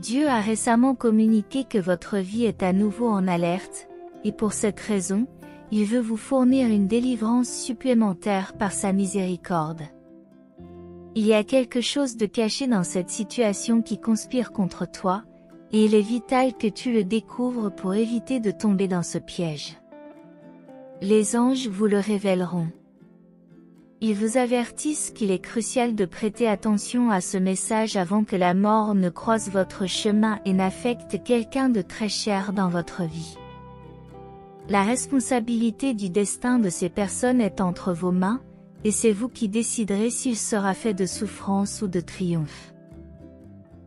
Dieu a récemment communiqué que votre vie est à nouveau en alerte, et pour cette raison, il veut vous fournir une délivrance supplémentaire par sa miséricorde. Il y a quelque chose de caché dans cette situation qui conspire contre toi, et il est vital que tu le découvres pour éviter de tomber dans ce piège. Les anges vous le révéleront. Ils vous avertissent qu'il est crucial de prêter attention à ce message avant que la mort ne croise votre chemin et n'affecte quelqu'un de très cher dans votre vie. La responsabilité du destin de ces personnes est entre vos mains, et c'est vous qui déciderez s'il sera fait de souffrance ou de triomphe.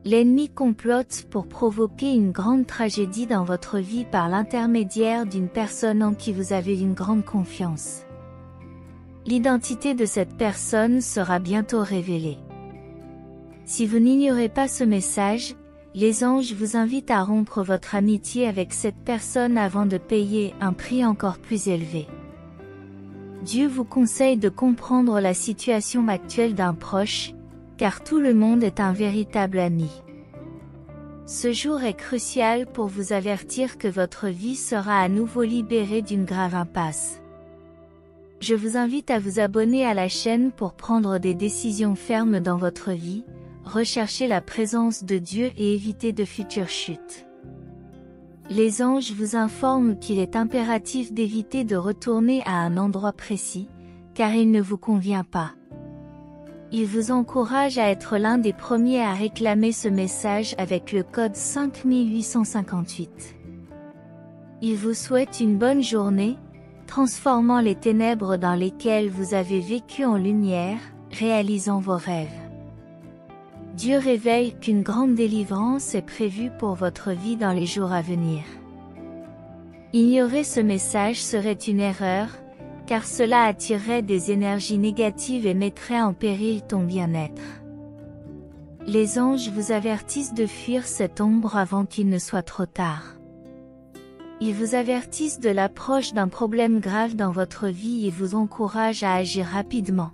L'ennemi complote pour provoquer une grande tragédie dans votre vie par l'intermédiaire d'une personne en qui vous avez une grande confiance. L'identité de cette personne sera bientôt révélée. Si vous n'ignorez pas ce message, les anges vous invitent à rompre votre amitié avec cette personne avant de payer un prix encore plus élevé. Dieu vous conseille de comprendre la situation actuelle d'un proche, car tout le monde est un véritable ami. Ce jour est crucial pour vous avertir que votre vie sera à nouveau libérée d'une grave impasse. Je vous invite à vous abonner à la chaîne pour prendre des décisions fermes dans votre vie, rechercher la présence de Dieu et éviter de futures chutes. Les anges vous informent qu'il est impératif d'éviter de retourner à un endroit précis, car il ne vous convient pas. Ils vous encouragent à être l'un des premiers à réclamer ce message avec le code 5858. Ils vous souhaitent une bonne journée, transformant les ténèbres dans lesquelles vous avez vécu en lumière, réalisant vos rêves. Dieu révèle qu'une grande délivrance est prévue pour votre vie dans les jours à venir. Ignorer ce message serait une erreur, car cela attirerait des énergies négatives et mettrait en péril ton bien-être. Les anges vous avertissent de fuir cette ombre avant qu'il ne soit trop tard. Ils vous avertissent de l'approche d'un problème grave dans votre vie et vous encouragent à agir rapidement.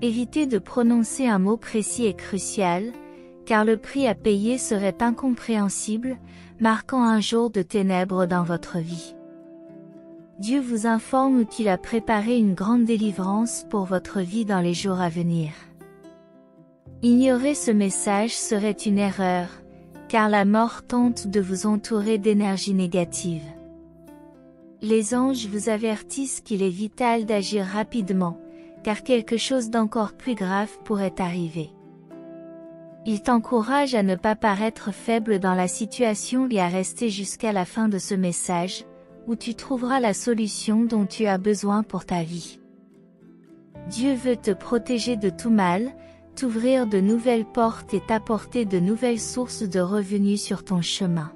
Évitez de prononcer un mot précis et crucial, car le prix à payer serait incompréhensible, marquant un jour de ténèbres dans votre vie. Dieu vous informe qu'il a préparé une grande délivrance pour votre vie dans les jours à venir. Ignorer ce message serait une erreur, car la mort tente de vous entourer d'énergie négative. Les anges vous avertissent qu'il est vital d'agir rapidement, car quelque chose d'encore plus grave pourrait arriver. Ils t'encouragent à ne pas paraître faible dans la situation et à rester jusqu'à la fin de ce message, où tu trouveras la solution dont tu as besoin pour ta vie. Dieu veut te protéger de tout mal, t'ouvrir de nouvelles portes et t'apporter de nouvelles sources de revenus sur ton chemin.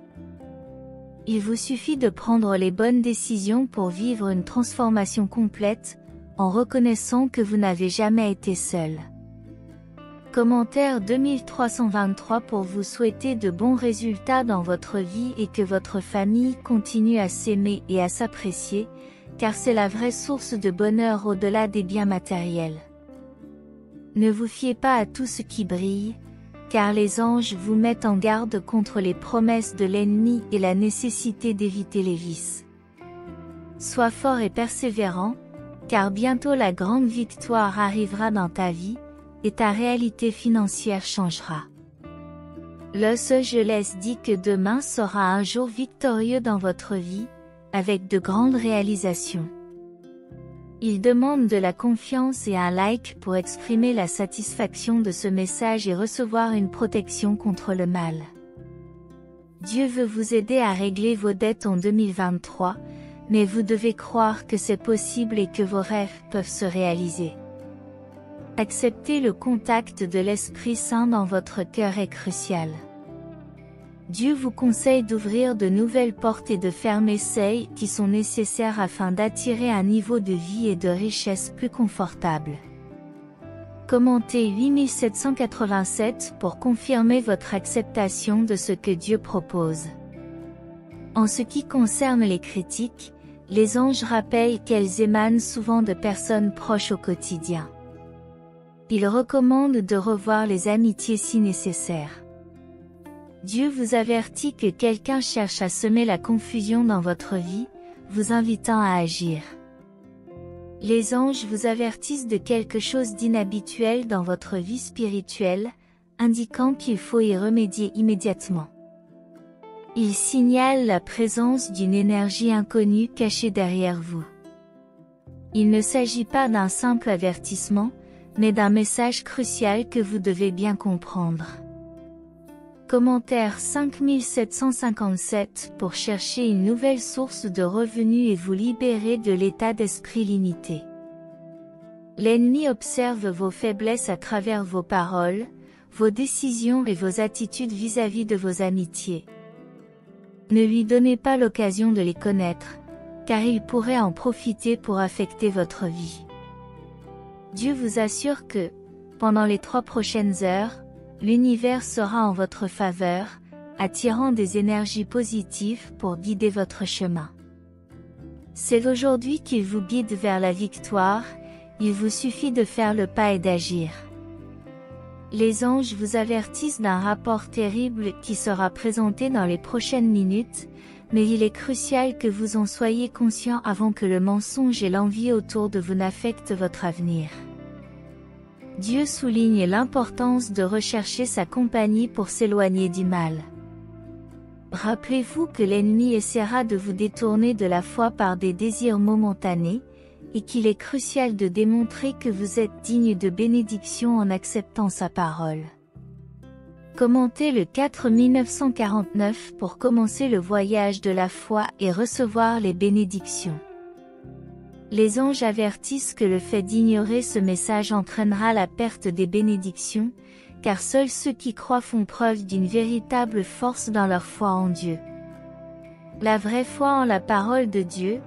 Il vous suffit de prendre les bonnes décisions pour vivre une transformation complète, en reconnaissant que vous n'avez jamais été seul. Commentaire 2323 pour vous souhaiter de bons résultats dans votre vie et que votre famille continue à s'aimer et à s'apprécier, car c'est la vraie source de bonheur au-delà des biens matériels. Ne vous fiez pas à tout ce qui brille, car les anges vous mettent en garde contre les promesses de l'ennemi et la nécessité d'éviter les vices. Sois fort et persévérant, car bientôt la grande victoire arrivera dans ta vie, et ta réalité financière changera. Los Angeles dit que demain sera un jour victorieux dans votre vie, avec de grandes réalisations. Il demande de la confiance et un like pour exprimer la satisfaction de ce message et recevoir une protection contre le mal. Dieu veut vous aider à régler vos dettes en 2023, mais vous devez croire que c'est possible et que vos rêves peuvent se réaliser. Accepter le contact de l'Esprit Saint dans votre cœur est crucial. Dieu vous conseille d'ouvrir de nouvelles portes et de fermer celles qui sont nécessaires afin d'attirer un niveau de vie et de richesse plus confortable. Commentez 8787 pour confirmer votre acceptation de ce que Dieu propose. En ce qui concerne les critiques, les anges rappellent qu'elles émanent souvent de personnes proches au quotidien. Ils recommandent de revoir les amitiés si nécessaire. Dieu vous avertit que quelqu'un cherche à semer la confusion dans votre vie, vous invitant à agir. Les anges vous avertissent de quelque chose d'inhabituel dans votre vie spirituelle, indiquant qu'il faut y remédier immédiatement. Ils signalent la présence d'une énergie inconnue cachée derrière vous. Il ne s'agit pas d'un simple avertissement, mais d'un message crucial que vous devez bien comprendre. Commentaire 5757 pour chercher une nouvelle source de revenus et vous libérer de l'état d'esprit limité. L'ennemi observe vos faiblesses à travers vos paroles, vos décisions et vos attitudes vis-à-vis de vos amitiés. Ne lui donnez pas l'occasion de les connaître, car il pourrait en profiter pour affecter votre vie. Dieu vous assure que, pendant les 3 prochaines heures, l'univers sera en votre faveur, attirant des énergies positives pour guider votre chemin. C'est aujourd'hui qu'il vous guide vers la victoire, il vous suffit de faire le pas et d'agir. Les anges vous avertissent d'un rapport terrible qui sera présenté dans les prochaines minutes, mais il est crucial que vous en soyez conscient avant que le mensonge et l'envie autour de vous n'affectent votre avenir. Dieu souligne l'importance de rechercher sa compagnie pour s'éloigner du mal. Rappelez-vous que l'ennemi essaiera de vous détourner de la foi par des désirs momentanés, et qu'il est crucial de démontrer que vous êtes digne de bénédiction en acceptant sa parole. Commentez le 4949 pour commencer le voyage de la foi et recevoir les bénédictions. Les anges avertissent que le fait d'ignorer ce message entraînera la perte des bénédictions, car seuls ceux qui croient font preuve d'une véritable force dans leur foi en Dieu. La vraie foi en la parole de Dieu,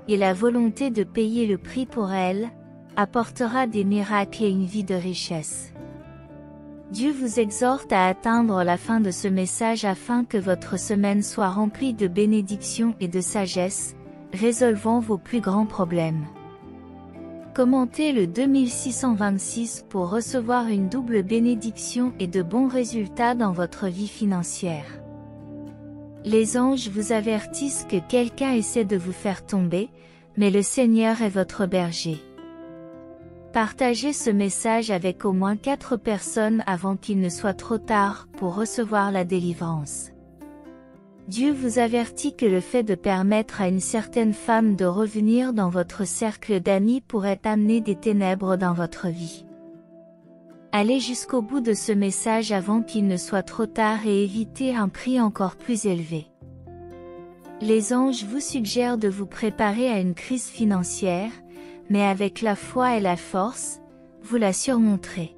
et la volonté de payer le prix pour elle, apportera des miracles et une vie de richesse. Dieu vous exhorte à atteindre la fin de ce message afin que votre semaine soit remplie de bénédictions et de sagesse, résolvant vos plus grands problèmes. Commentez le 2626 pour recevoir une double bénédiction et de bons résultats dans votre vie financière. Les anges vous avertissent que quelqu'un essaie de vous faire tomber, mais le Seigneur est votre berger. Partagez ce message avec au moins 4 personnes avant qu'il ne soit trop tard pour recevoir la délivrance. Dieu vous avertit que le fait de permettre à une certaine femme de revenir dans votre cercle d'amis pourrait amener des ténèbres dans votre vie. Allez jusqu'au bout de ce message avant qu'il ne soit trop tard et évitez un prix encore plus élevé. Les anges vous suggèrent de vous préparer à une crise financière, mais avec la foi et la force, vous la surmonterez.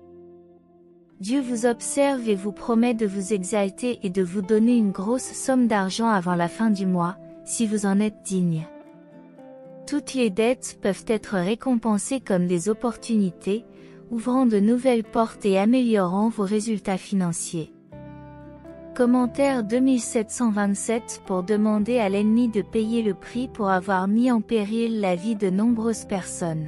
Dieu vous observe et vous promet de vous exalter et de vous donner une grosse somme d'argent avant la fin du mois, si vous en êtes digne. Toutes les dettes peuvent être récompensées comme des opportunités, ouvrant de nouvelles portes et améliorant vos résultats financiers. Commentaire 2727 pour demander à l'ennemi de payer le prix pour avoir mis en péril la vie de nombreuses personnes.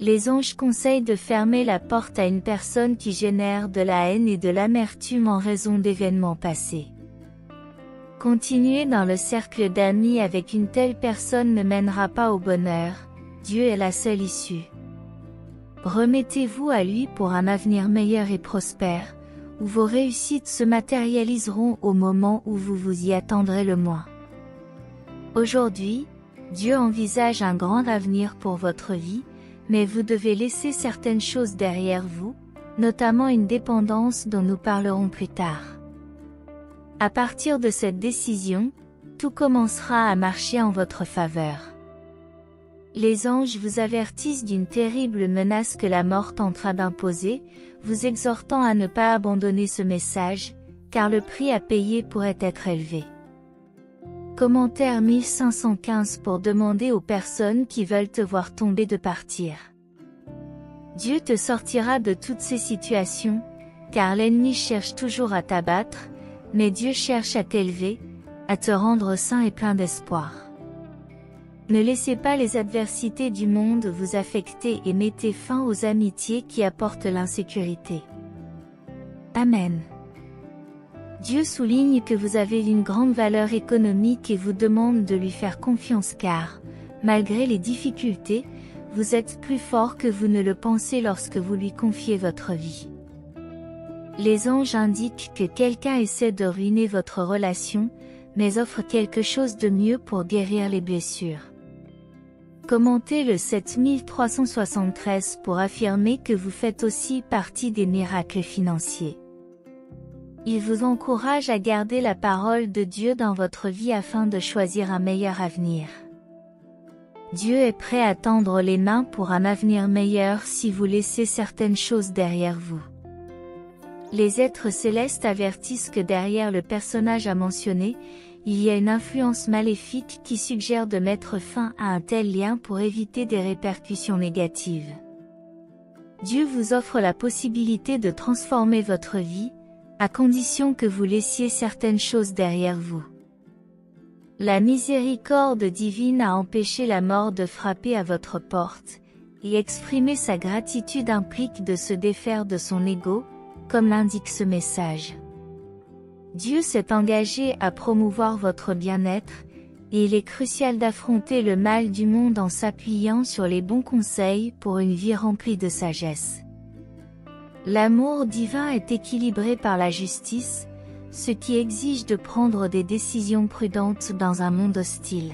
Les anges conseillent de fermer la porte à une personne qui génère de la haine et de l'amertume en raison d'événements passés. Continuer dans le cercle d'amis avec une telle personne ne mènera pas au bonheur, Dieu est la seule issue. Remettez-vous à lui pour un avenir meilleur et prospère, où vos réussites se matérialiseront au moment où vous vous y attendrez le moins. Aujourd'hui, Dieu envisage un grand avenir pour votre vie, mais vous devez laisser certaines choses derrière vous, notamment une dépendance dont nous parlerons plus tard. À partir de cette décision, tout commencera à marcher en votre faveur. Les anges vous avertissent d'une terrible menace que la mort tentera d'imposer, vous exhortant à ne pas abandonner ce message, car le prix à payer pourrait être élevé. Commentaire 1515 pour demander aux personnes qui veulent te voir tomber de partir. Dieu te sortira de toutes ces situations, car l'ennemi cherche toujours à t'abattre, mais Dieu cherche à t'élever, à te rendre sain et plein d'espoir. Ne laissez pas les adversités du monde vous affecter et mettez fin aux amitiés qui apportent l'insécurité. Amen. Dieu souligne que vous avez une grande valeur économique et vous demande de lui faire confiance car, malgré les difficultés, vous êtes plus fort que vous ne le pensez lorsque vous lui confiez votre vie. Les anges indiquent que quelqu'un essaie de ruiner votre relation, mais offre quelque chose de mieux pour guérir les blessures. Commentez le 7373 pour affirmer que vous faites aussi partie des miracles financiers. Il vous encourage à garder la parole de Dieu dans votre vie afin de choisir un meilleur avenir. Dieu est prêt à tendre les mains pour un avenir meilleur si vous laissez certaines choses derrière vous. Les êtres célestes avertissent que derrière le personnage à mentionner, il y a une influence maléfique qui suggère de mettre fin à un tel lien pour éviter des répercussions négatives. Dieu vous offre la possibilité de transformer votre vie, à condition que vous laissiez certaines choses derrière vous. La miséricorde divine a empêché la mort de frapper à votre porte, et exprimer sa gratitude implique de se défaire de son ego, comme l'indique ce message. Dieu s'est engagé à promouvoir votre bien-être, et il est crucial d'affronter le mal du monde en s'appuyant sur les bons conseils pour une vie remplie de sagesse. L'amour divin est équilibré par la justice, ce qui exige de prendre des décisions prudentes dans un monde hostile.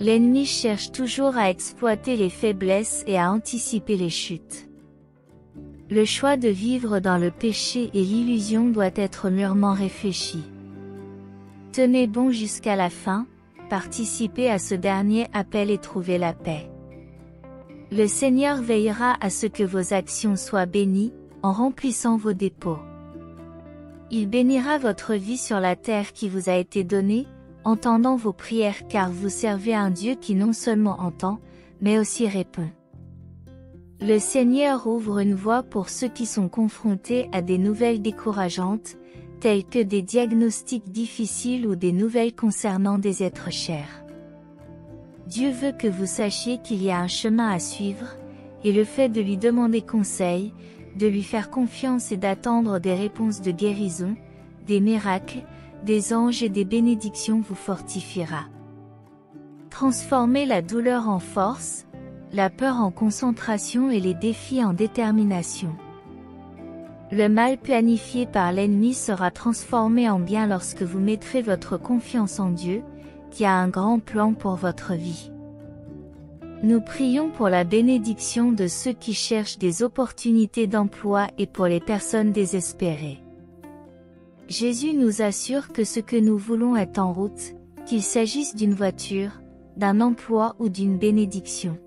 L'ennemi cherche toujours à exploiter les faiblesses et à anticiper les chutes. Le choix de vivre dans le péché et l'illusion doit être mûrement réfléchi. Tenez bon jusqu'à la fin, participez à ce dernier appel et trouvez la paix. Le Seigneur veillera à ce que vos actions soient bénies, en remplissant vos dépôts. Il bénira votre vie sur la terre qui vous a été donnée, entendant vos prières car vous servez un Dieu qui non seulement entend, mais aussi répond. Le Seigneur ouvre une voie pour ceux qui sont confrontés à des nouvelles décourageantes, telles que des diagnostics difficiles ou des nouvelles concernant des êtres chers. Dieu veut que vous sachiez qu'il y a un chemin à suivre, et le fait de lui demander conseil, de lui faire confiance et d'attendre des réponses de guérison, des miracles, des anges et des bénédictions vous fortifiera. Transformez la douleur en force, la peur en concentration et les défis en détermination. Le mal planifié par l'ennemi sera transformé en bien lorsque vous mettrez votre confiance en Dieu, qui a un grand plan pour votre vie. Nous prions pour la bénédiction de ceux qui cherchent des opportunités d'emploi et pour les personnes désespérées. Jésus nous assure que ce que nous voulons est en route, qu'il s'agisse d'une voiture, d'un emploi ou d'une bénédiction.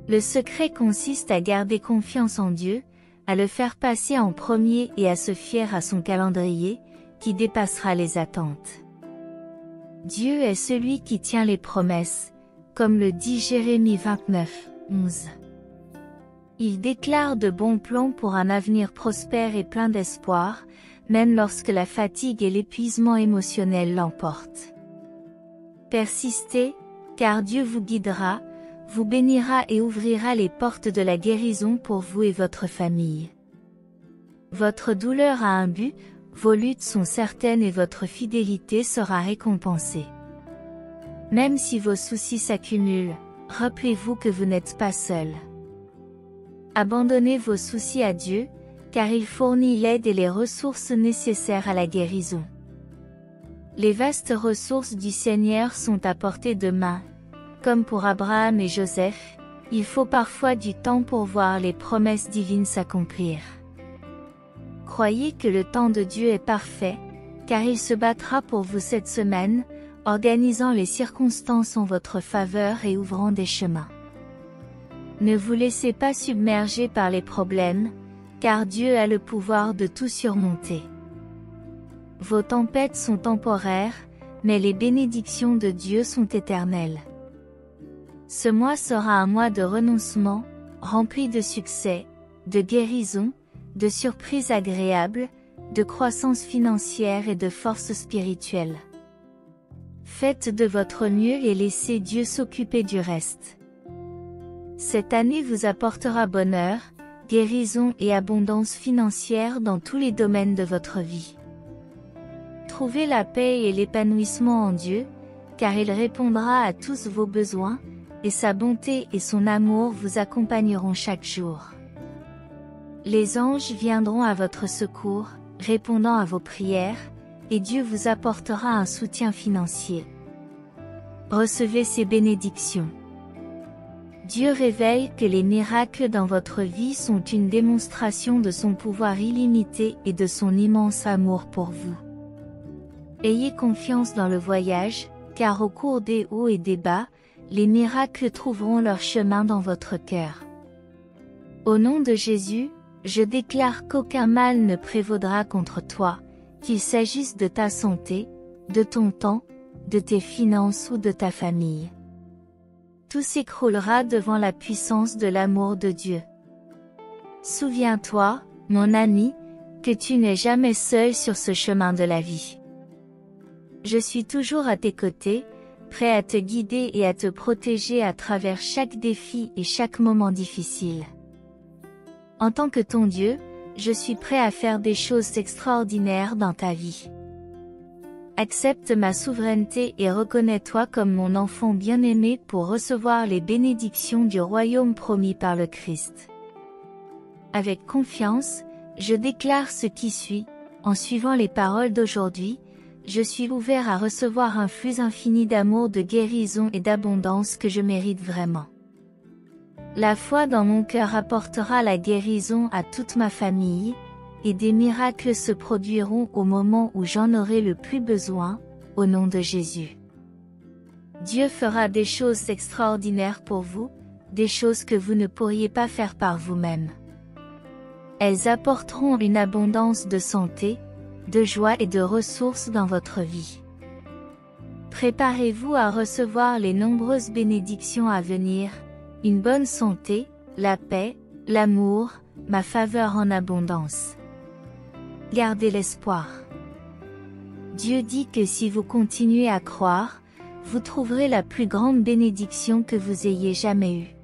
Le secret consiste à garder confiance en Dieu, à le faire passer en premier et à se fier à son calendrier, qui dépassera les attentes. Dieu est celui qui tient les promesses, comme le dit Jérémie 29, 11. Il déclare de bons plans pour un avenir prospère et plein d'espoir, même lorsque la fatigue et l'épuisement émotionnel l'emportent. Persistez, car Dieu vous guidera, vous bénira et ouvrira les portes de la guérison pour vous et votre famille. Votre douleur a un but, vos luttes sont certaines et votre fidélité sera récompensée. Même si vos soucis s'accumulent, rappelez-vous que vous n'êtes pas seul. Abandonnez vos soucis à Dieu, car il fournit l'aide et les ressources nécessaires à la guérison. Les vastes ressources du Seigneur sont à portée de main. Comme pour Abraham et Joseph, il faut parfois du temps pour voir les promesses divines s'accomplir. Croyez que le temps de Dieu est parfait, car il se battra pour vous cette semaine, organisant les circonstances en votre faveur et ouvrant des chemins. Ne vous laissez pas submerger par les problèmes, car Dieu a le pouvoir de tout surmonter. Vos tempêtes sont temporaires, mais les bénédictions de Dieu sont éternelles. Ce mois sera un mois de renoncement, rempli de succès, de guérison, de surprises agréables, de croissance financière et de force spirituelle. Faites de votre mieux et laissez Dieu s'occuper du reste. Cette année vous apportera bonheur, guérison et abondance financière dans tous les domaines de votre vie. Trouvez la paix et l'épanouissement en Dieu, car il répondra à tous vos besoins, et sa bonté et son amour vous accompagneront chaque jour. Les anges viendront à votre secours, répondant à vos prières, et Dieu vous apportera un soutien financier. Recevez ces bénédictions. Dieu révèle que les miracles dans votre vie sont une démonstration de son pouvoir illimité et de son immense amour pour vous. Ayez confiance dans le voyage, car au cours des hauts et des bas, les miracles trouveront leur chemin dans votre cœur. Au nom de Jésus, je déclare qu'aucun mal ne prévaudra contre toi, qu'il s'agisse de ta santé, de ton temps, de tes finances ou de ta famille. Tout s'écroulera devant la puissance de l'amour de Dieu. Souviens-toi, mon ami, que tu n'es jamais seul sur ce chemin de la vie. Je suis toujours à tes côtés, prêt à te guider et à te protéger à travers chaque défi et chaque moment difficile. En tant que ton Dieu, je suis prêt à faire des choses extraordinaires dans ta vie. Accepte ma souveraineté et reconnais-toi comme mon enfant bien-aimé pour recevoir les bénédictions du royaume promis par le Christ. Avec confiance, je déclare ce qui suit, en suivant les paroles d'aujourd'hui, je suis ouvert à recevoir un flux infini d'amour, de guérison et d'abondance que je mérite vraiment. La foi dans mon cœur apportera la guérison à toute ma famille, et des miracles se produiront au moment où j'en aurai le plus besoin, au nom de Jésus. Dieu fera des choses extraordinaires pour vous, des choses que vous ne pourriez pas faire par vous-même. Elles apporteront une abondance de santé, de joie et de ressources dans votre vie. Préparez-vous à recevoir les nombreuses bénédictions à venir, une bonne santé, la paix, l'amour, ma faveur en abondance. Gardez l'espoir. Dieu dit que si vous continuez à croire, vous trouverez la plus grande bénédiction que vous ayez jamais eue.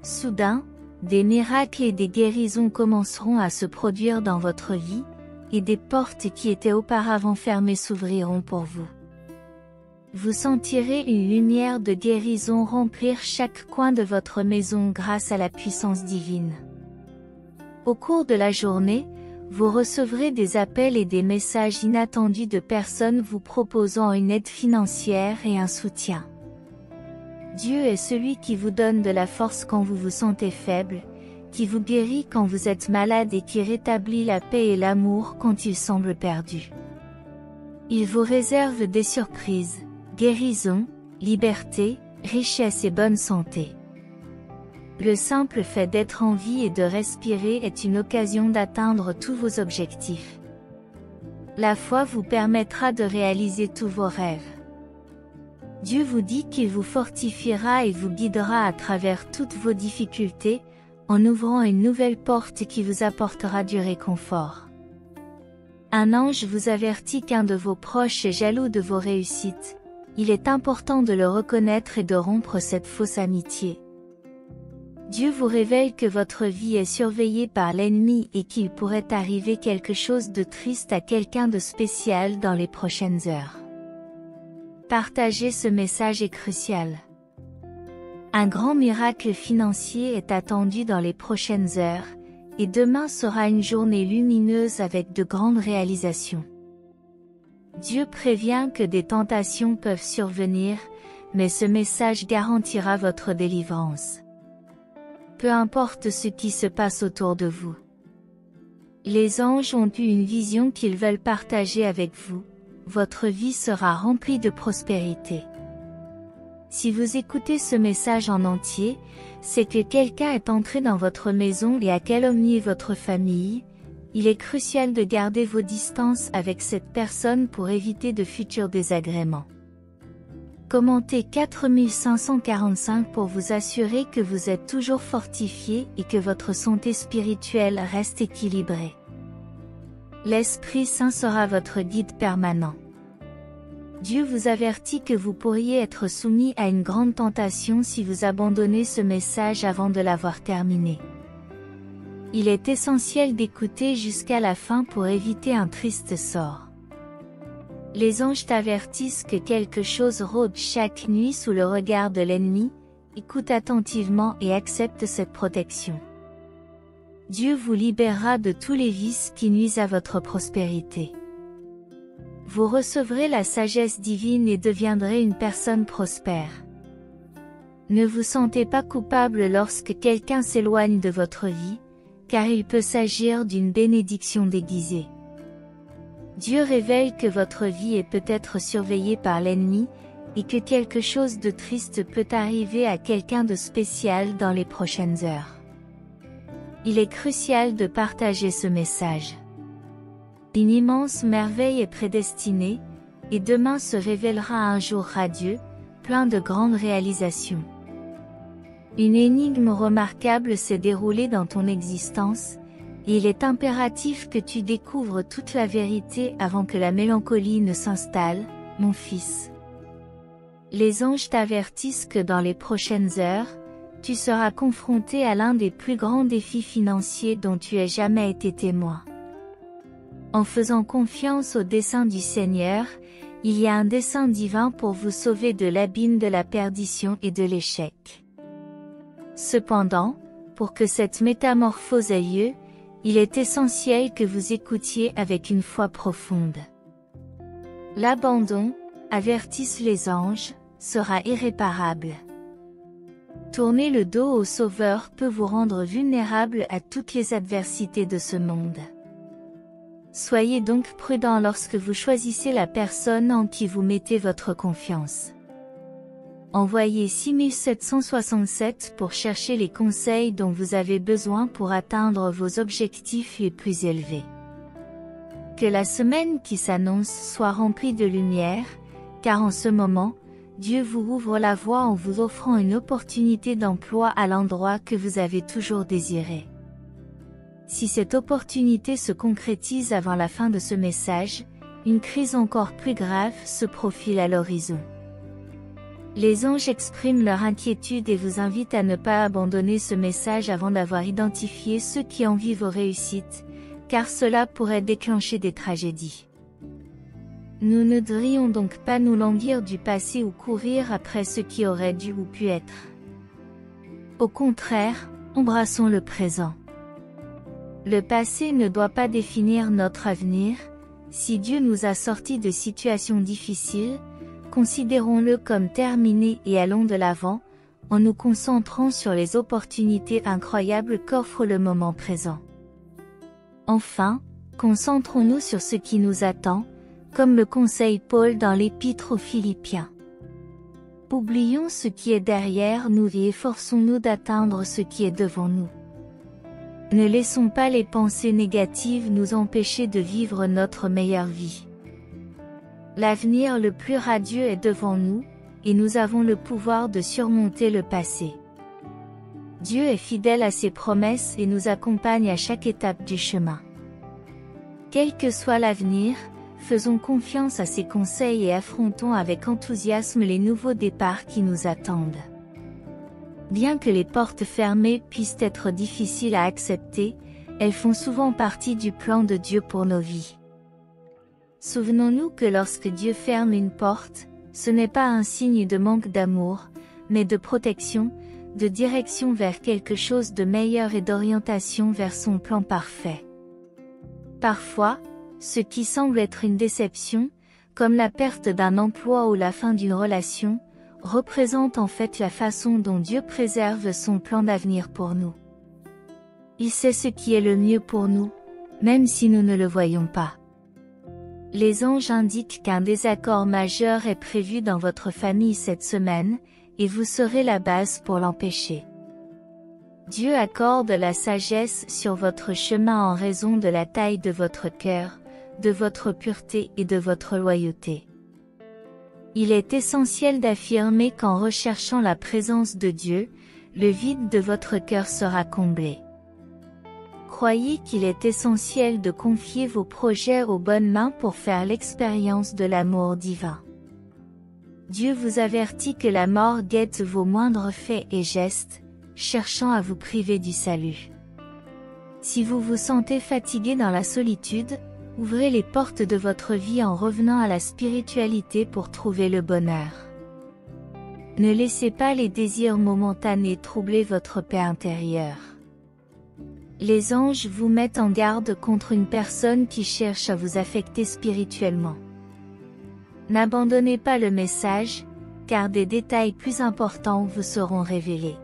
Soudain, des miracles et des guérisons commenceront à se produire dans votre vie, et des portes qui étaient auparavant fermées s'ouvriront pour vous. Vous sentirez une lumière de guérison remplir chaque coin de votre maison grâce à la puissance divine. Au cours de la journée, vous recevrez des appels et des messages inattendus de personnes vous proposant une aide financière et un soutien. Dieu est celui qui vous donne de la force quand vous vous sentez faible, qui vous guérit quand vous êtes malade et qui rétablit la paix et l'amour quand il semble perdu. Il vous réserve des surprises, guérison, liberté, richesse et bonne santé. Le simple fait d'être en vie et de respirer est une occasion d'atteindre tous vos objectifs. La foi vous permettra de réaliser tous vos rêves. Dieu vous dit qu'il vous fortifiera et vous guidera à travers toutes vos difficultés, en ouvrant une nouvelle porte qui vous apportera du réconfort. Un ange vous avertit qu'un de vos proches est jaloux de vos réussites. Il est important de le reconnaître et de rompre cette fausse amitié. Dieu vous révèle que votre vie est surveillée par l'ennemi et qu'il pourrait arriver quelque chose de triste à quelqu'un de spécial dans les prochaines heures. Partager ce message est crucial. Un grand miracle financier est attendu dans les prochaines heures, et demain sera une journée lumineuse avec de grandes réalisations. Dieu prévient que des tentations peuvent survenir, mais ce message garantira votre délivrance. Peu importe ce qui se passe autour de vous. Les anges ont eu une vision qu'ils veulent partager avec vous. Votre vie sera remplie de prospérité. Si vous écoutez ce message en entier, c'est que quelqu'un est entré dans votre maison et a calomnié votre famille. Il est crucial de garder vos distances avec cette personne pour éviter de futurs désagréments. Commentez 4545 pour vous assurer que vous êtes toujours fortifié et que votre santé spirituelle reste équilibrée. L'Esprit Saint sera votre guide permanent. Dieu vous avertit que vous pourriez être soumis à une grande tentation si vous abandonnez ce message avant de l'avoir terminé. Il est essentiel d'écouter jusqu'à la fin pour éviter un triste sort. Les anges t'avertissent que quelque chose rôde chaque nuit sous le regard de l'ennemi. Écoute attentivement et accepte cette protection. Dieu vous libérera de tous les vices qui nuisent à votre prospérité. Vous recevrez la sagesse divine et deviendrez une personne prospère. Ne vous sentez pas coupable lorsque quelqu'un s'éloigne de votre vie, car il peut s'agir d'une bénédiction déguisée. Dieu révèle que votre vie est peut-être surveillée par l'ennemi, et que quelque chose de triste peut arriver à quelqu'un de spécial dans les prochaines heures. Il est crucial de partager ce message. Une immense merveille est prédestinée, et demain se révélera un jour radieux, plein de grandes réalisations. Une énigme remarquable s'est déroulée dans ton existence, et il est impératif que tu découvres toute la vérité avant que la mélancolie ne s'installe, mon fils. Les anges t'avertissent que dans les prochaines heures, tu seras confronté à l'un des plus grands défis financiers dont tu aies jamais été témoin. En faisant confiance au dessein du Seigneur, il y a un dessein divin pour vous sauver de l'abîme de la perdition et de l'échec. Cependant, pour que cette métamorphose ait lieu, il est essentiel que vous écoutiez avec une foi profonde. L'abandon, avertissent les anges, sera irréparable. Tourner le dos au Sauveur peut vous rendre vulnérable à toutes les adversités de ce monde. Soyez donc prudent lorsque vous choisissez la personne en qui vous mettez votre confiance. Envoyez 6767 pour chercher les conseils dont vous avez besoin pour atteindre vos objectifs les plus élevés. Que la semaine qui s'annonce soit remplie de lumière, car en ce moment, Dieu vous ouvre la voie en vous offrant une opportunité d'emploi à l'endroit que vous avez toujours désiré. Si cette opportunité se concrétise avant la fin de ce message, une crise encore plus grave se profile à l'horizon. Les anges expriment leur inquiétude et vous invitent à ne pas abandonner ce message avant d'avoir identifié ceux qui envient vos réussites, car cela pourrait déclencher des tragédies. Nous ne devrions donc pas nous languir du passé ou courir après ce qui aurait dû ou pu être. Au contraire, embrassons le présent. Le passé ne doit pas définir notre avenir. Si Dieu nous a sortis de situations difficiles, considérons-le comme terminé et allons de l'avant, en nous concentrant sur les opportunités incroyables qu'offre le moment présent. Enfin, concentrons-nous sur ce qui nous attend, comme le conseille Paul dans l'Épître aux Philippiens. Oublions ce qui est derrière nous et efforçons-nous d'atteindre ce qui est devant nous. Ne laissons pas les pensées négatives nous empêcher de vivre notre meilleure vie. L'avenir le plus radieux est devant nous, et nous avons le pouvoir de surmonter le passé. Dieu est fidèle à ses promesses et nous accompagne à chaque étape du chemin. Quel que soit l'avenir, faisons confiance à ses conseils et affrontons avec enthousiasme les nouveaux départs qui nous attendent. Bien que les portes fermées puissent être difficiles à accepter, elles font souvent partie du plan de Dieu pour nos vies. Souvenons-nous que lorsque Dieu ferme une porte, ce n'est pas un signe de manque d'amour, mais de protection, de direction vers quelque chose de meilleur et d'orientation vers son plan parfait. Parfois, ce qui semble être une déception, comme la perte d'un emploi ou la fin d'une relation, représente en fait la façon dont Dieu préserve son plan d'avenir pour nous. Il sait ce qui est le mieux pour nous, même si nous ne le voyons pas. Les anges indiquent qu'un désaccord majeur est prévu dans votre famille cette semaine, et vous serez la base pour l'empêcher. Dieu accorde la sagesse sur votre chemin en raison de la taille de votre cœur, de votre pureté et de votre loyauté. Il est essentiel d'affirmer qu'en recherchant la présence de Dieu, le vide de votre cœur sera comblé. Croyez qu'il est essentiel de confier vos projets aux bonnes mains pour faire l'expérience de l'amour divin. Dieu vous avertit que la mort guette vos moindres faits et gestes, cherchant à vous priver du salut. Si vous vous sentez fatigué dans la solitude, Ouvrez les portes de votre vie en revenant à la spiritualité pour trouver le bonheur. Ne laissez pas les désirs momentanés troubler votre paix intérieure. Les anges vous mettent en garde contre une personne qui cherche à vous affecter spirituellement. N'abandonnez pas le message, car des détails plus importants vous seront révélés.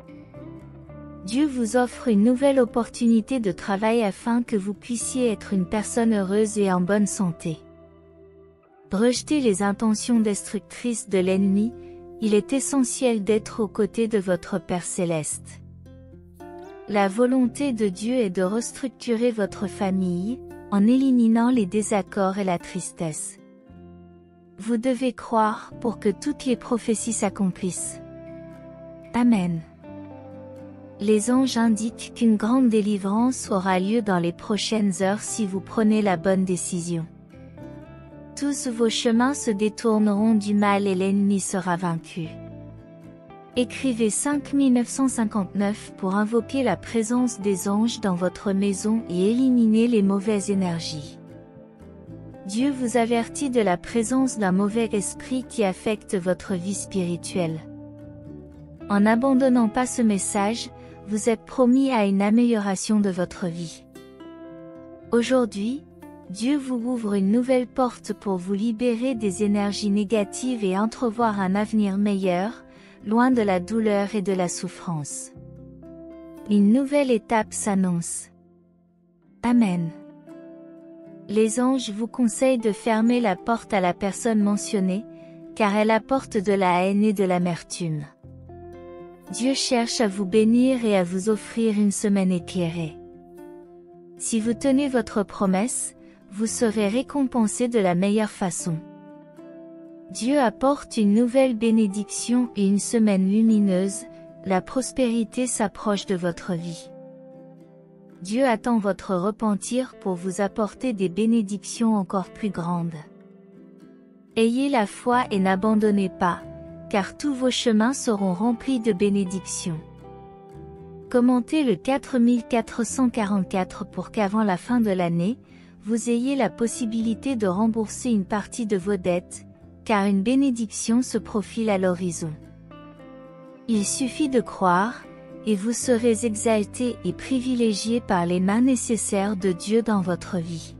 Dieu vous offre une nouvelle opportunité de travail afin que vous puissiez être une personne heureuse et en bonne santé. Rejetez les intentions destructrices de l'ennemi, il est essentiel d'être aux côtés de votre Père Céleste. La volonté de Dieu est de restructurer votre famille, en éliminant les désaccords et la tristesse. Vous devez croire pour que toutes les prophéties s'accomplissent. Amen. Les anges indiquent qu'une grande délivrance aura lieu dans les prochaines heures si vous prenez la bonne décision. Tous vos chemins se détourneront du mal et l'ennemi sera vaincu. Écrivez 5959 pour invoquer la présence des anges dans votre maison et éliminer les mauvaises énergies. Dieu vous avertit de la présence d'un mauvais esprit qui affecte votre vie spirituelle. En n'abandonnant pas ce message, vous êtes promis à une amélioration de votre vie. Aujourd'hui, Dieu vous ouvre une nouvelle porte pour vous libérer des énergies négatives et entrevoir un avenir meilleur, loin de la douleur et de la souffrance. Une nouvelle étape s'annonce. Amen. Les anges vous conseillent de fermer la porte à la personne mentionnée, car elle apporte de la haine et de l'amertume. Dieu cherche à vous bénir et à vous offrir une semaine éclairée. Si vous tenez votre promesse, vous serez récompensé de la meilleure façon. Dieu apporte une nouvelle bénédiction et une semaine lumineuse, la prospérité s'approche de votre vie. Dieu attend votre repentir pour vous apporter des bénédictions encore plus grandes. Ayez la foi et n'abandonnez pas, car tous vos chemins seront remplis de bénédictions. Commentez le 4444 pour qu'avant la fin de l'année, vous ayez la possibilité de rembourser une partie de vos dettes, car une bénédiction se profile à l'horizon. Il suffit de croire, et vous serez exalté et privilégié par les mains nécessaires de Dieu dans votre vie.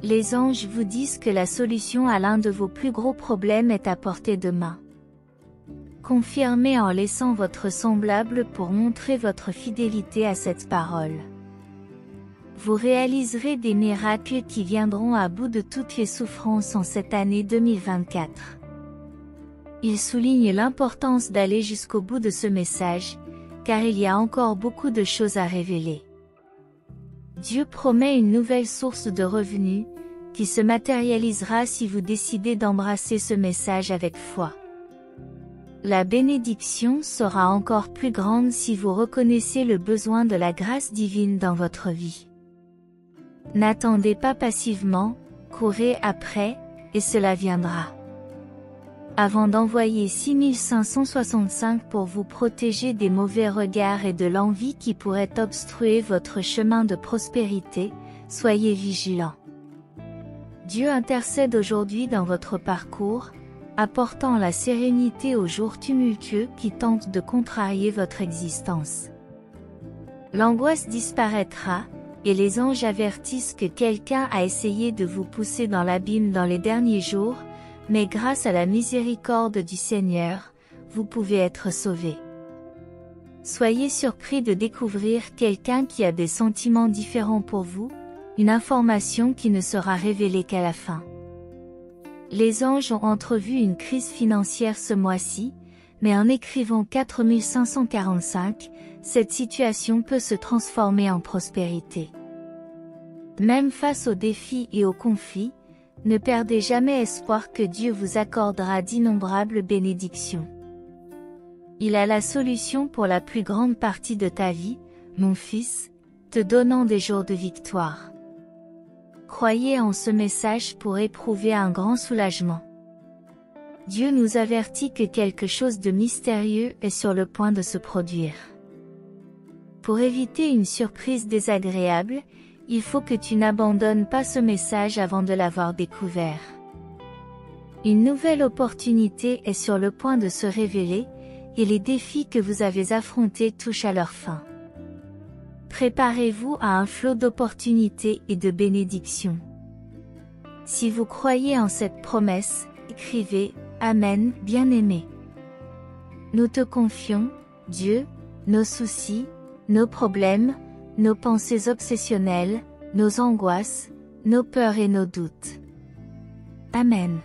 Les anges vous disent que la solution à l'un de vos plus gros problèmes est à portée de main. Confirmez en laissant votre semblable pour montrer votre fidélité à cette parole. Vous réaliserez des miracles qui viendront à bout de toutes les souffrances en cette année 2024. Il souligne l'importance d'aller jusqu'au bout de ce message, car il y a encore beaucoup de choses à révéler. Dieu promet une nouvelle source de revenus, qui se matérialisera si vous décidez d'embrasser ce message avec foi. La bénédiction sera encore plus grande si vous reconnaissez le besoin de la grâce divine dans votre vie. N'attendez pas passivement, courez après, et cela viendra. Avant d'envoyer 6565 pour vous protéger des mauvais regards et de l'envie qui pourrait obstruer votre chemin de prospérité, soyez vigilants. Dieu intercède aujourd'hui dans votre parcours, apportant la sérénité aux jours tumultueux qui tentent de contrarier votre existence. L'angoisse disparaîtra, et les anges avertissent que quelqu'un a essayé de vous pousser dans l'abîme dans les derniers jours, mais grâce à la miséricorde du Seigneur, vous pouvez être sauvés. Soyez surpris de découvrir quelqu'un qui a des sentiments différents pour vous, une information qui ne sera révélée qu'à la fin. Les anges ont entrevu une crise financière ce mois-ci, mais en écrivant 4545, cette situation peut se transformer en prospérité. Même face aux défis et aux conflits, ne perdez jamais espoir que Dieu vous accordera d'innombrables bénédictions. Il a la solution pour la plus grande partie de ta vie, mon fils, te donnant des jours de victoire. Croyez en ce message pour éprouver un grand soulagement. Dieu nous avertit que quelque chose de mystérieux est sur le point de se produire. Pour éviter une surprise désagréable, il faut que tu n'abandonnes pas ce message avant de l'avoir découvert. Une nouvelle opportunité est sur le point de se révéler, et les défis que vous avez affrontés touchent à leur fin. Préparez-vous à un flot d'opportunités et de bénédictions. Si vous croyez en cette promesse, écrivez « Amen, bien-aimé ». Nous te confions, Dieu, nos soucis, nos problèmes, nos pensées obsessionnelles, nos angoisses, nos peurs et nos doutes. Amen.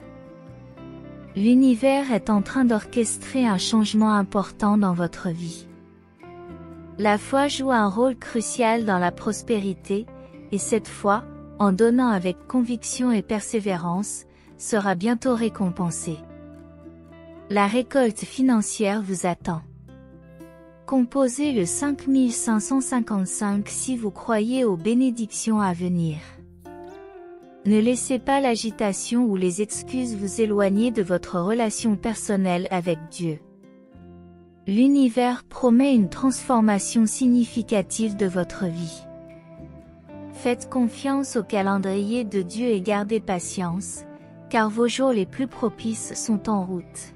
L'univers est en train d'orchestrer un changement important dans votre vie. La foi joue un rôle crucial dans la prospérité, et cette foi, en donnant avec conviction et persévérance, sera bientôt récompensée. La récolte financière vous attend. Composez le 5555 si vous croyez aux bénédictions à venir. Ne laissez pas l'agitation ou les excuses vous éloigner de votre relation personnelle avec Dieu. L'univers promet une transformation significative de votre vie. Faites confiance au calendrier de Dieu et gardez patience, car vos jours les plus propices sont en route.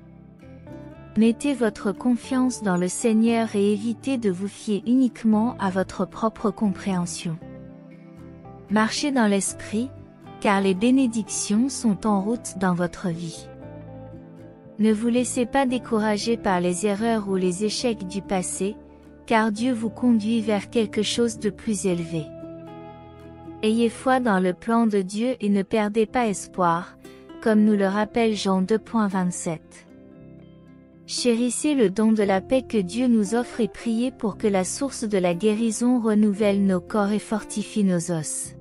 Mettez votre confiance dans le Seigneur et évitez de vous fier uniquement à votre propre compréhension. Marchez dans l'esprit, car les bénédictions sont en route dans votre vie. Ne vous laissez pas décourager par les erreurs ou les échecs du passé, car Dieu vous conduit vers quelque chose de plus élevé. Ayez foi dans le plan de Dieu et ne perdez pas espoir, comme nous le rappelle Jean 2.27. Chérissez le don de la paix que Dieu nous offre et priez pour que la source de la guérison renouvelle nos corps et fortifie nos os.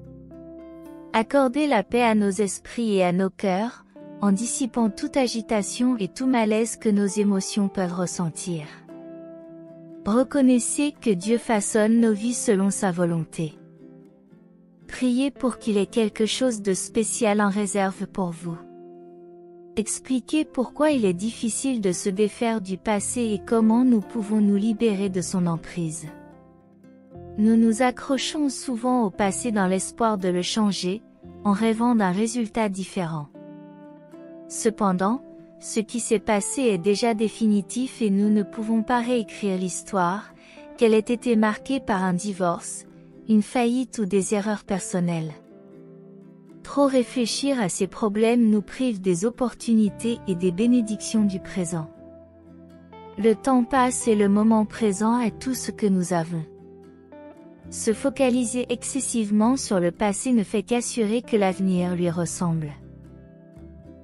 Accordez la paix à nos esprits et à nos cœurs, en dissipant toute agitation et tout malaise que nos émotions peuvent ressentir. Reconnaissez que Dieu façonne nos vies selon sa volonté. Priez pour qu'il ait quelque chose de spécial en réserve pour vous. Expliquez pourquoi il est difficile de se défaire du passé et comment nous pouvons nous libérer de son emprise. Nous nous accrochons souvent au passé dans l'espoir de le changer, en rêvant d'un résultat différent. Cependant, ce qui s'est passé est déjà définitif et nous ne pouvons pas réécrire l'histoire, qu'elle ait été marquée par un divorce, une faillite ou des erreurs personnelles. Trop réfléchir à ces problèmes nous prive des opportunités et des bénédictions du présent. Le temps passe et le moment présent est tout ce que nous avons. Se focaliser excessivement sur le passé ne fait qu'assurer que l'avenir lui ressemble.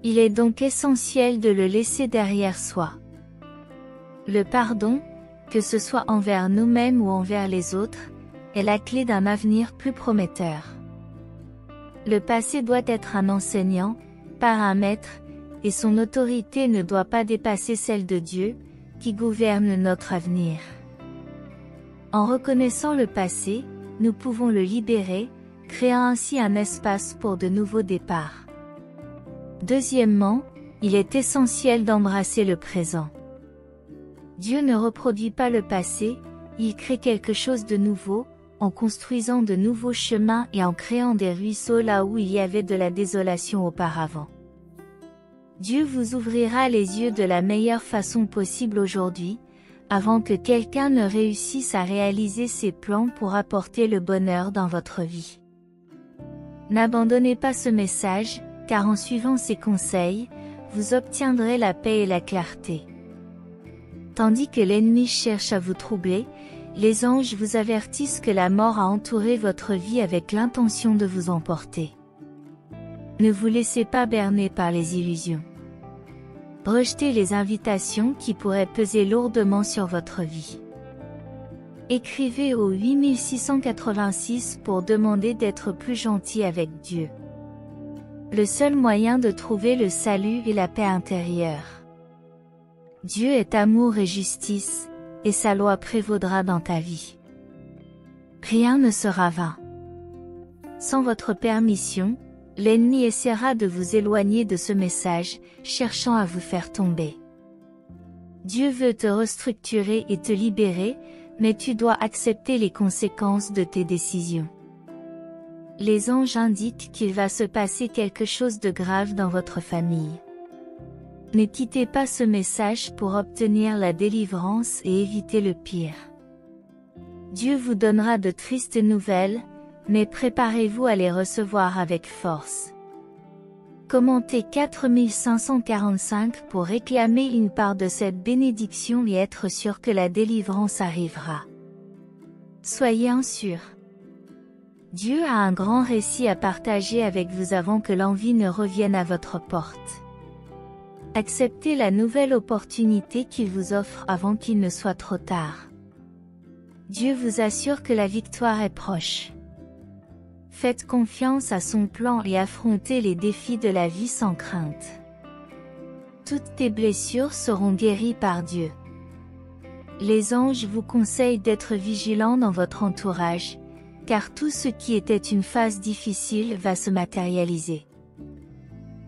Il est donc essentiel de le laisser derrière soi. Le pardon, que ce soit envers nous-mêmes ou envers les autres, est la clé d'un avenir plus prometteur. Le passé doit être un enseignant, pas un maître, et son autorité ne doit pas dépasser celle de Dieu, qui gouverne notre avenir. En reconnaissant le passé, nous pouvons le libérer, créant ainsi un espace pour de nouveaux départs. Deuxièmement, il est essentiel d'embrasser le présent. Dieu ne reproduit pas le passé, il crée quelque chose de nouveau, en construisant de nouveaux chemins et en créant des ruisseaux là où il y avait de la désolation auparavant. Dieu vous ouvrira les yeux de la meilleure façon possible aujourd'hui, avant que quelqu'un ne réussisse à réaliser ses plans pour apporter le bonheur dans votre vie. N'abandonnez pas ce message, car en suivant ces conseils, vous obtiendrez la paix et la clarté. Tandis que l'ennemi cherche à vous troubler, les anges vous avertissent que la mort a entouré votre vie avec l'intention de vous emporter. Ne vous laissez pas berner par les illusions. Rejetez les invitations qui pourraient peser lourdement sur votre vie. Écrivez au 8686 pour demander d'être plus gentil avec Dieu. Le seul moyen de trouver le salut est la paix intérieure. Dieu est amour et justice, et sa loi prévaudra dans ta vie. Rien ne sera vain. Sans votre permission, l'ennemi essaiera de vous éloigner de ce message, cherchant à vous faire tomber. Dieu veut te restructurer et te libérer, mais tu dois accepter les conséquences de tes décisions. Les anges indiquent qu'il va se passer quelque chose de grave dans votre famille. Ne quittez pas ce message pour obtenir la délivrance et éviter le pire. Dieu vous donnera de tristes nouvelles, mais préparez-vous à les recevoir avec force. Commentez 4545 pour réclamer une part de cette bénédiction et être sûr que la délivrance arrivera. Soyez-en sûr. Dieu a un grand récit à partager avec vous avant que l'envie ne revienne à votre porte. Acceptez la nouvelle opportunité qu'il vous offre avant qu'il ne soit trop tard. Dieu vous assure que la victoire est proche. Faites confiance à son plan et affrontez les défis de la vie sans crainte. Toutes tes blessures seront guéries par Dieu. Les anges vous conseillent d'être vigilants dans votre entourage, car tout ce qui était une phase difficile va se matérialiser.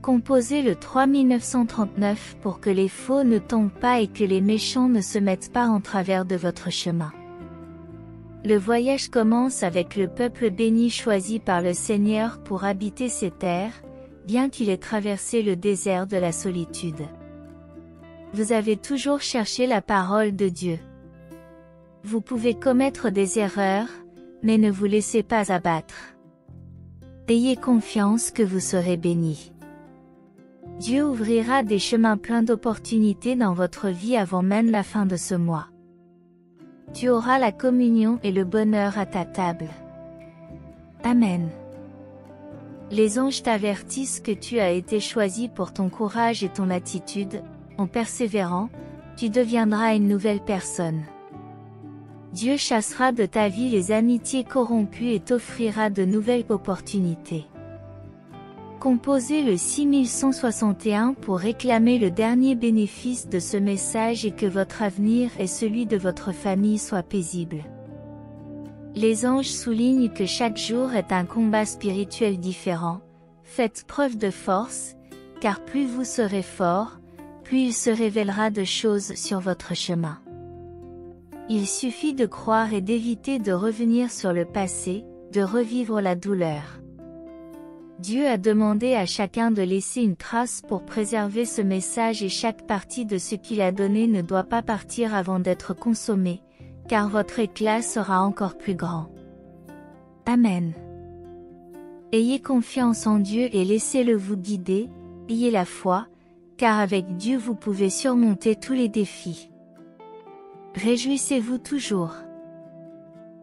Composez le 3939 pour que les faux ne tombent pas et que les méchants ne se mettent pas en travers de votre chemin. Le voyage commence avec le peuple béni choisi par le Seigneur pour habiter ces terres, bien qu'il ait traversé le désert de la solitude. Vous avez toujours cherché la parole de Dieu. Vous pouvez commettre des erreurs, mais ne vous laissez pas abattre. Ayez confiance que vous serez bénis. Dieu ouvrira des chemins pleins d'opportunités dans votre vie avant même la fin de ce mois. Tu auras la communion et le bonheur à ta table. Amen. Les anges t'avertissent que tu as été choisi pour ton courage et ton attitude. En persévérant, tu deviendras une nouvelle personne. Dieu chassera de ta vie les amitiés corrompues et t'offrira de nouvelles opportunités. Composez le 6161 pour réclamer le dernier bénéfice de ce message et que votre avenir et celui de votre famille soient paisibles. Les anges soulignent que chaque jour est un combat spirituel différent. Faites preuve de force, car plus vous serez fort, plus il se révélera de choses sur votre chemin. Il suffit de croire et d'éviter de revenir sur le passé, de revivre la douleur. Dieu a demandé à chacun de laisser une trace pour préserver ce message et chaque partie de ce qu'il a donné ne doit pas partir avant d'être consommée, car votre éclat sera encore plus grand. Amen. Ayez confiance en Dieu et laissez-le vous guider, ayez la foi, car avec Dieu vous pouvez surmonter tous les défis. Réjouissez-vous toujours.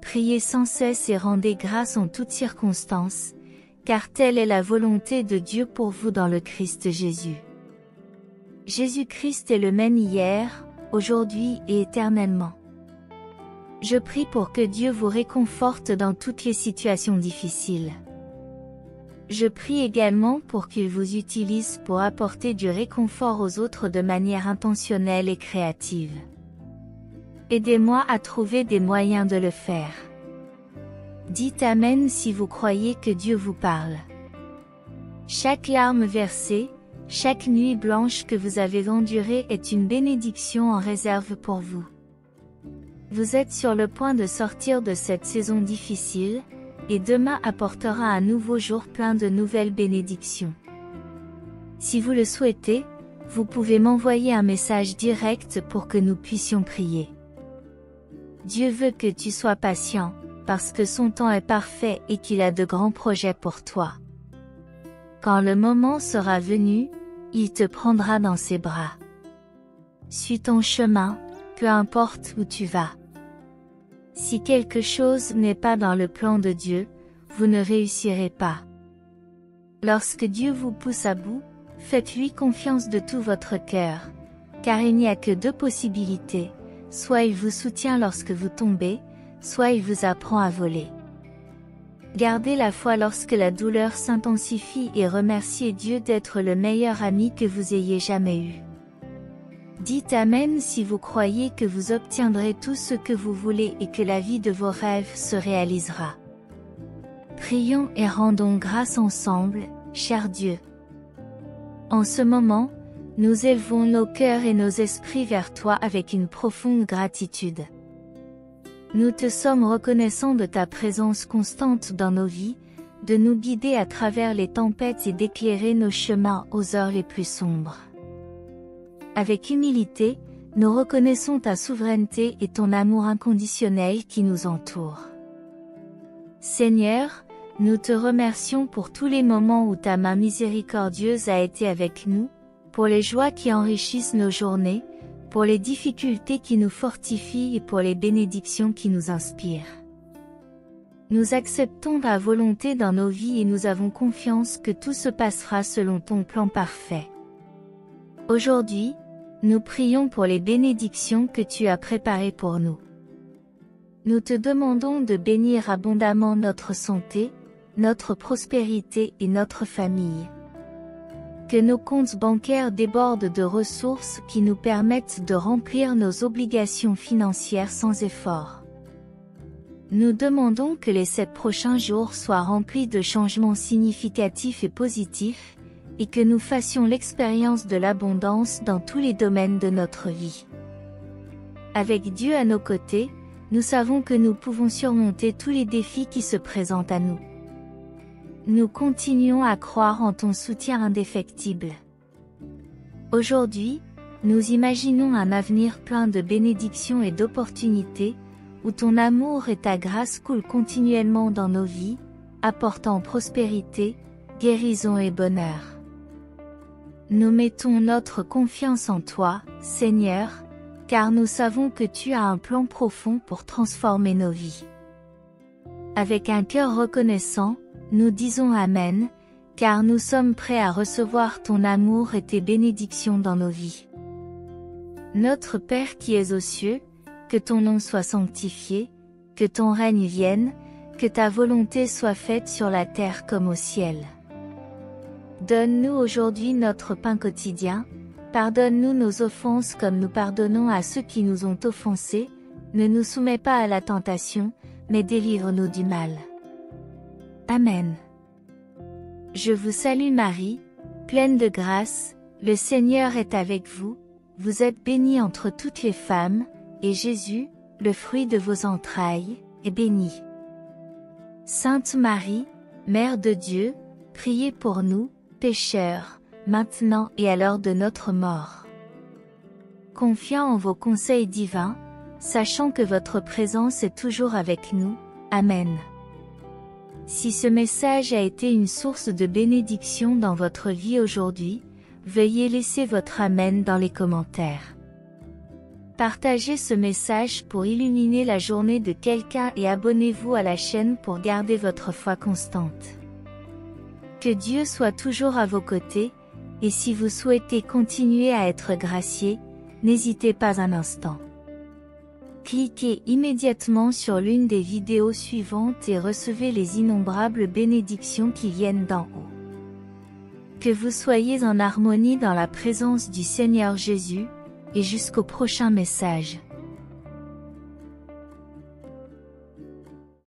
Priez sans cesse et rendez grâce en toutes circonstances, car telle est la volonté de Dieu pour vous dans le Christ Jésus. Jésus-Christ est le même hier, aujourd'hui et éternellement. Je prie pour que Dieu vous réconforte dans toutes les situations difficiles. Je prie également pour qu'il vous utilise pour apporter du réconfort aux autres de manière intentionnelle et créative. Aidez-moi à trouver des moyens de le faire. Dites Amen si vous croyez que Dieu vous parle. Chaque larme versée, chaque nuit blanche que vous avez endurée est une bénédiction en réserve pour vous. Vous êtes sur le point de sortir de cette saison difficile, et demain apportera un nouveau jour plein de nouvelles bénédictions. Si vous le souhaitez, vous pouvez m'envoyer un message direct pour que nous puissions prier. Dieu veut que tu sois patient, parce que son temps est parfait et qu'il a de grands projets pour toi. Quand le moment sera venu, il te prendra dans ses bras. Suis ton chemin, peu importe où tu vas. Si quelque chose n'est pas dans le plan de Dieu, vous ne réussirez pas. Lorsque Dieu vous pousse à bout, faites-lui confiance de tout votre cœur, car il n'y a que deux possibilités, soit il vous soutient lorsque vous tombez, soit il vous apprend à voler. Gardez la foi lorsque la douleur s'intensifie et remerciez Dieu d'être le meilleur ami que vous ayez jamais eu. Dites Amen si vous croyez que vous obtiendrez tout ce que vous voulez et que la vie de vos rêves se réalisera. Prions et rendons grâce ensemble, cher Dieu. En ce moment, nous élevons nos cœurs et nos esprits vers toi avec une profonde gratitude. Nous te sommes reconnaissants de ta présence constante dans nos vies, de nous guider à travers les tempêtes et d'éclairer nos chemins aux heures les plus sombres. Avec humilité, nous reconnaissons ta souveraineté et ton amour inconditionnel qui nous entoure. Seigneur, nous te remercions pour tous les moments où ta main miséricordieuse a été avec nous, pour les joies qui enrichissent nos journées, pour les difficultés qui nous fortifient et pour les bénédictions qui nous inspirent. Nous acceptons ta volonté dans nos vies et nous avons confiance que tout se passera selon ton plan parfait. Aujourd'hui, nous prions pour les bénédictions que tu as préparées pour nous. Nous te demandons de bénir abondamment notre santé, notre prospérité et notre famille. Que nos comptes bancaires débordent de ressources qui nous permettent de remplir nos obligations financières sans effort. Nous demandons que les 7 prochains jours soient remplis de changements significatifs et positifs, et que nous fassions l'expérience de l'abondance dans tous les domaines de notre vie. Avec Dieu à nos côtés, nous savons que nous pouvons surmonter tous les défis qui se présentent à nous. Nous continuons à croire en ton soutien indéfectible. Aujourd'hui, nous imaginons un avenir plein de bénédictions et d'opportunités, où ton amour et ta grâce coulent continuellement dans nos vies, apportant prospérité, guérison et bonheur. Nous mettons notre confiance en toi, Seigneur, car nous savons que tu as un plan profond pour transformer nos vies. Avec un cœur reconnaissant, nous disons Amen, car nous sommes prêts à recevoir ton amour et tes bénédictions dans nos vies. Notre Père qui es aux cieux, que ton nom soit sanctifié, que ton règne vienne, que ta volonté soit faite sur la terre comme au ciel. Donne-nous aujourd'hui notre pain quotidien, pardonne-nous nos offenses comme nous pardonnons à ceux qui nous ont offensés, ne nous soumets pas à la tentation, mais délivre-nous du mal. Amen. Je vous salue Marie, pleine de grâce, le Seigneur est avec vous, vous êtes bénie entre toutes les femmes, et Jésus, le fruit de vos entrailles, est béni. Sainte Marie, Mère de Dieu, priez pour nous, pécheurs, maintenant et à l'heure de notre mort. Confiant en vos conseils divins, sachant que votre présence est toujours avec nous. Amen. Si ce message a été une source de bénédiction dans votre vie aujourd'hui, veuillez laisser votre Amen dans les commentaires. Partagez ce message pour illuminer la journée de quelqu'un et abonnez-vous à la chaîne pour garder votre foi constante. Que Dieu soit toujours à vos côtés, et si vous souhaitez continuer à être gracié, n'hésitez pas un instant. Cliquez immédiatement sur l'une des vidéos suivantes et recevez les innombrables bénédictions qui viennent d'en haut. Que vous soyez en harmonie dans la présence du Seigneur Jésus, et jusqu'au prochain message.